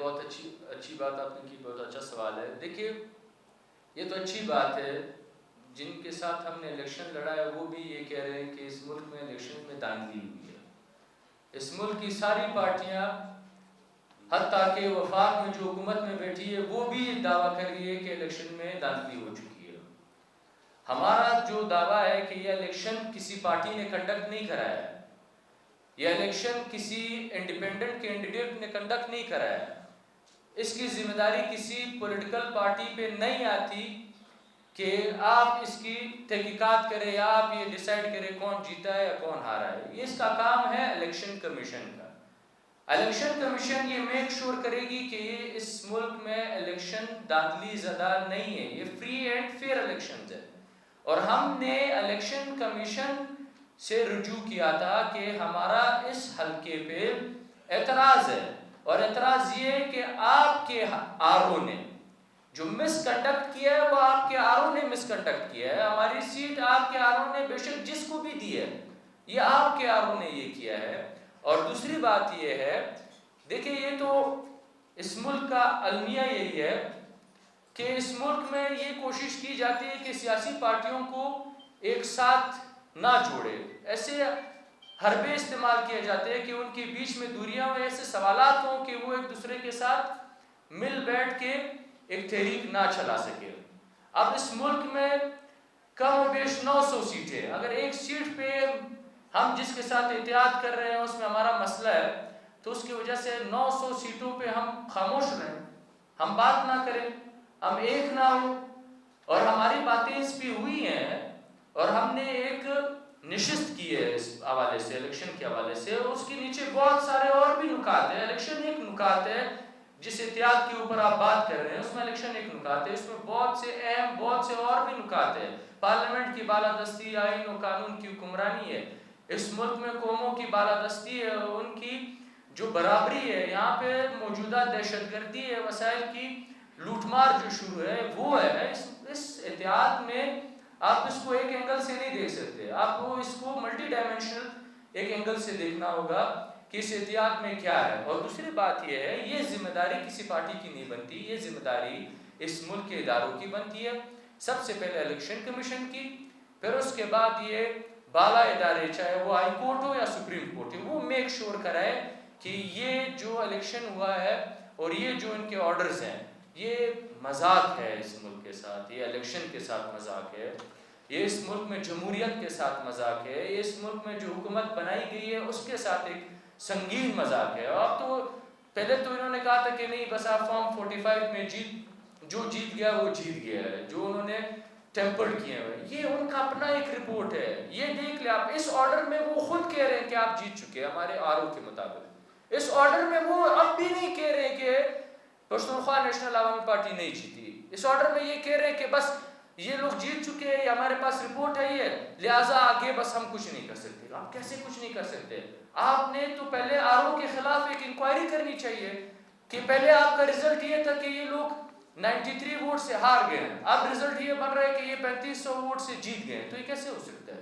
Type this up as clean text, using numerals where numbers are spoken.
بہت اچھی بات آپ نے کی, بہت اچھا سوال ہے. دیکھیے یہ تو اچھی بات ہے, جن کے ساتھ ہم نے الیکشن لڑا ہے وہ بھی یہ کہہ رہے ہیں کہ اس ملک میں الیکشن میں دھاندلی ہوئی ہے. اس ملک کی ساری پارٹیاں حتیٰ کہ وفاق میں جو حکومت میں بیٹھی ہے وہ بھی یہ دعویٰ کر رہی ہے کہ الیکشن میں دھاندلی ہو چکی ہے. ہمارا جو دعویٰ ہے کہ یہ الیکشن کسی پارٹی نے کنڈکٹ نہیں کرایا ہے, یہ الیکشن کسی انڈیپینڈنٹ کینڈیڈیٹ نے کنڈکٹ نہیں کرایا ہے. اس کی ذمہ داری کسی پولیٹیکل پارٹی پہ نہیں آتی کہ آپ اس کی تحقیقات کریں یا آپ یہ ڈیسائیڈ کریں کون جیتا ہے یا کون ہارا ہے. یہ اس کا کام ہے الیکشن کمیشن کا. الیکشن کمیشن یہ میک شور کرے گی کہ یہ اس ملک میں الیکشن دھاندلی زدہ نہیں ہے, یہ فری اینڈ فیئر الیکشنز ہے. اور ہم نے الیکشن کمیشن سے رجوع کیا تھا کہ ہمارا اس حلقے پہ اعتراض ہے, اور اعتراض یہ ہے کہ آپ کے آر او نے جو مس کنڈکٹ کیا ہے وہ آپ کے آر او نے مس کنڈکٹ کیا ہے. ہماری سیٹ آپ کے آر او نے بے شک جس کو بھی دی ہے, یہ آپ کے آر او نے یہ کیا ہے. اور دوسری بات یہ ہے, دیکھیں یہ تو اس ملک کا المیہ یہی ہے کہ اس ملک میں یہ کوشش کی جاتی ہے کہ سیاسی پارٹیوں کو ایک ساتھ نہ جوڑے. ایسے حربے استعمال کیے جاتے ہیں کہ ان کے بیچ میں دوریاں ہوں, ایسے سوالات ہوں کہ وہ ایک دوسرے کے ساتھ مل بیٹھ کے ایک تحریک نہ چلا سکے. اب اس ملک میں کم و بیش 900 سیٹیں, اگر ایک سیٹ پہ ہم جس کے ساتھ اتحاد کر رہے ہیں اس میں ہمارا مسئلہ ہے تو اس کی وجہ سے 900 سیٹوں پہ ہم خاموش رہیں, ہم بات نہ کریں, ہم ایک نہ ہوں. اور ہماری باتیں اس پہ ہوئی ہیں اور ہم نے ایک نشست کی ہے اس حوالے سے, الیکشن کے حوالے سے. اس کے نیچے بہت سارے اور بھی نکات ہیں. الیکشن ایک نکات ہے جس اتحاد کے اوپر آپ بات کر رہے ہیں, اس میں الیکشن ایک نکات ہے. اس میں بہت سے اہم بہت سے اور بھی نکات ہیں. پارلیمنٹ کی بالادستی, آئین و قانون کی حکمرانی ہے, اس ملک میں قوموں کی بالادستی ہے, ان کی جو برابری ہے, یہاں پہ موجودہ دہشت گردی ہے, وسائل کی لوٹ مار جو شروع ہے وہ ہے. اس اتحاد میں آپ اس کو ایک اینگل سے نہیں دیکھ سکتے, آپ کو اس کو ملٹی ڈائمینشنل ایک اینگل سے دیکھنا ہوگا کہ اس اتحاد میں کیا ہے. اور دوسری بات یہ ہے, یہ ذمہ داری کسی پارٹی کی نہیں بنتی, یہ ذمہ داری اس ملک کے اداروں کی بنتی ہے. سب سے پہلے الیکشن کمیشن کی, پھر اس کے بعد یہ بالا ادارے چاہے وہ ہائی کورٹ ہو یا سپریم کورٹ ہو, وہ میک شور کرائے کہ یہ جو الیکشن ہوا ہے اور یہ جو ان کے آرڈرز ہیں یہ مذاق ہے اس ملک کے ساتھ, یہ الیکشن کے ساتھ مذاق ہے, یہ اس ملک میں جمہوریت کے ساتھ مذاق ہے, یہ اس ملک میں جو حکومت بنائی گئی ہے اس کے ساتھ ایک سنگین مذاق ہے. اب تو پہلے تو انہوں نے کہا تھا کہ نہیں بس آپ فارم 45 میں جو جیت گیا وہ جیت گیا ہے, جو انہوں نے ٹیمپرڈ کیے ہوئے, یہ ان کا اپنا ایک رپورٹ ہے, یہ دیکھ لیں آپ. اس آرڈر میں وہ خود کہہ رہے ہیں کہ آپ جیت چکے ہمارے آر او کے مطابق. اس آرڈر میں وہ اب بھی نہیں کہہ رہے کہ پشتونخوا نیشنل عوامی پارٹی نہیں جیتی. اس آرڈر میں یہ کہہ رہے ہیں کہ بس یہ لوگ جیت چکے ہیں, یہ ہمارے پاس رپورٹ ہے, یہ لہٰذا آگے بس ہم کچھ نہیں کر سکتے. آپ کیسے کچھ نہیں کر سکتے؟ آپ نے تو پہلے آر او کے خلاف ایک انکوائری کرنی چاہیے کہ پہلے آپ کا رزلٹ یہ تھا کہ یہ لوگ 93 ووٹ سے ہار گئے ہیں, اب رزلٹ یہ بن رہا ہے کہ یہ 3500 ووٹ سے جیت گئے ہیں, تو یہ کیسے ہو سکتا ہے؟